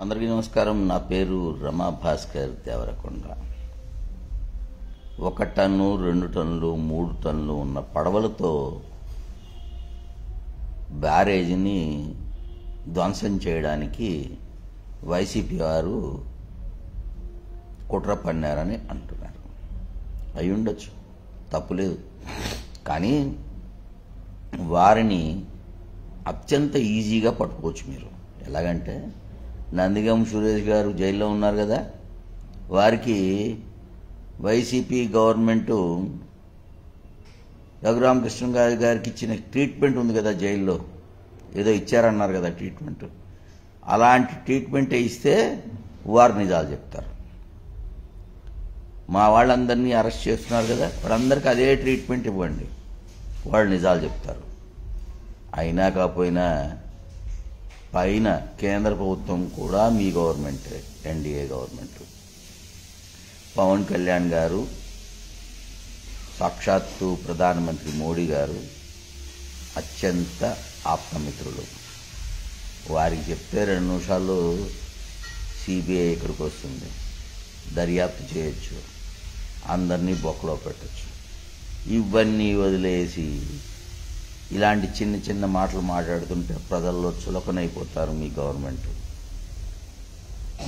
అందరికీ నమస్కారం. నా పేరు రమా భాస్కర్ దేవరకొండ. 1 టన్ను 2 టన్నులు 3 టన్నులు ఉన్న పడవలతో బ్యారేజీని ధ్వంసం చేయడానికి వైసీపీ వారు కుట్ర పన్నారని అంటున్నారు. అయి ఉండొచ్చు, తప్పులేదు. కానీ వారిని అత్యంత ఈజీగా పట్టుకోవచ్చు మీరు. ఎలాగంటే నందిగం సురేష్ గారు జైల్లో ఉన్నారు కదా, వారికి వైసీపీ గవర్నమెంట్ రఘురామకృష్ణ గారికి ఇచ్చిన ట్రీట్మెంట్ ఉంది కదా, జైల్లో ఏదో ఇచ్చారన్నారు కదా ట్రీట్మెంట్, అలాంటి ట్రీట్మెంటే ఇస్తే వారు నిజాలు చెప్తారు. మా వాళ్ళందరినీ అరెస్ట్ చేస్తున్నారు కదా, వాళ్ళందరికీ అదే ట్రీట్మెంట్ ఇవ్వండి, వాళ్ళు నిజాలు చెప్తారు. అయినా కాకపోయినా పైన కేంద్ర ప్రభుత్వం కూడా మీ government, NDA government, Pawan Kalyan garu, సాక్షాత్తు ప్రధానమంత్రి మోడీ గారు అత్యంత ఆప్తమిత్రులు. వారికి చెప్తే 2 నిమిషాల్లో సిబిఐ ఇక్కడికి వస్తుంది, దర్యాప్తు చేయొచ్చు, అందరినీ బొక్కలో పెట్టచ్చు. ఇవన్నీ వదిలేసి ఇలాంటి చిన్న చిన్న మాటలు మాట్లాడుతుంటే ప్రజల్లో చులకనైపోతారు. మీ గవర్నమెంట్,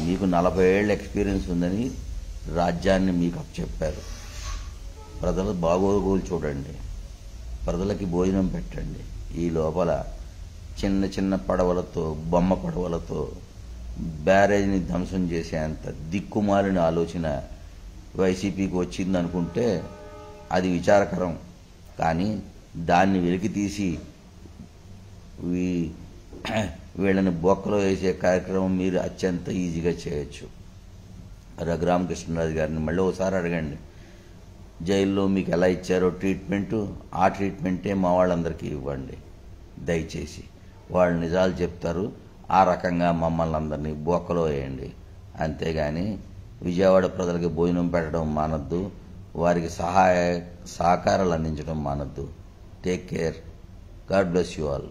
మీకు 40 ఏళ్ళ ఎక్స్పీరియన్స్ ఉందని రాజ్యాన్ని మీకు అప్పచెప్పారు. ప్రజల బాగోగులు చూడండి, ప్రజలకి భోజనం పెట్టండి. ఈ లోపల చిన్న చిన్న పడవలతో, బొమ్మ పడవలతో బ్యారేజ్ని ధ్వంసం చేసేంత దిక్కుమాలిన ఆలోచన వైసీపీకి వచ్చిందనుకుంటే అది విచారకరం. కానీ దాన్ని వెలికి తీసి వీళ్ళని బొక్కలో వేసే కార్యక్రమం మీరు అత్యంత ఈజీగా చేయొచ్చు. రఘురామకృష్ణరాజు గారిని మళ్ళీ ఒకసారి అడగండి, జైల్లో మీకు ఎలా ఇచ్చారో ట్రీట్మెంటు, ఆ ట్రీట్మెంటే మా వాళ్ళందరికీ ఇవ్వండి దయచేసి. వాళ్ళు నిజాలు చెప్తారు. ఆ రకంగా మమ్మల్ని అందరినీ బొక్కలో వేయండి. అంతేగాని విజయవాడ ప్రజలకి భోజనం పెట్టడం మానద్దు, వారికి సహకారాలు అందించడం మానద్దు. Take care. God bless you all.